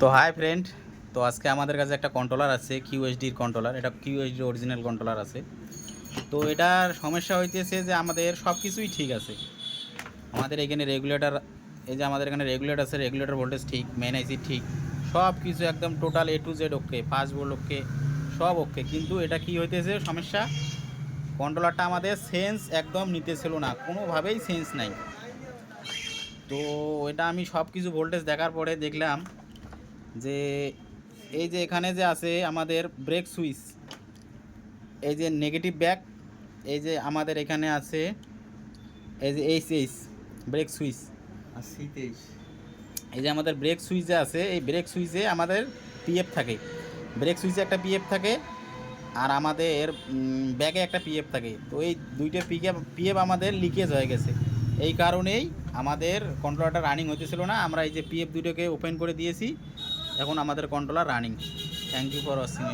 তো hi friend, তো আজকে আমাদের কাছে একটা কন্ট্রোলার আছে কিউএসডির কন্ট্রোলার। এটা কিউএসডি অরিজিনাল কন্ট্রোলার আছে। তো এটার সমস্যা হইতেছে যে আমাদের সব কিছুই ঠিক আছে। আমাদের এখানে রেগুলেটর, এই যে আমাদের এখানে রেগুলেটর আছে, রেগুলেটর ভোল্টেজ ঠিক, মেন আইসি ঠিক, সব কিছু একদম total A to Z okay, 5 volt okay, সব ওকে। কিন্তু এটা কি হইতেছে সমস্যা, কন্ট্রোলারটা আমাদের সেন্স একদম নিতেছিল না, কোনোভাবেই সেন্স নাই। তো এটা আমি সব কিছু ভোল্টেজ দেখার পরে দেখলাম যে এই যে এখানে যে আছে আমাদের ব্রেক সুইচ, এই যে নেগেটিভ ব্যাক, এই যে আমাদের এখানে আছে এই যে এইচ ব্রেক সুইচ, আর শীতেশ এই যে আমাদের ব্রেক সুইচে আছে, এই ব্রেক সুইচে আমাদের পিএফ থাকে, ব্রেক সুইচে একটা পিএফ থাকে, আর আমাদের ব্যাকে একটা পিএফ থাকে। তো এই দুইটা পিএফ আমাদের লিকেজ হয়ে গেছে। এই কারণেই আমাদের কন্ট্রোলারটা রানিং হতেছিল না। আমরা এই যে পিএফ দুটোকে ওপেন করে দিয়েছি, এখন আমাদের controller running. Thank you for watching.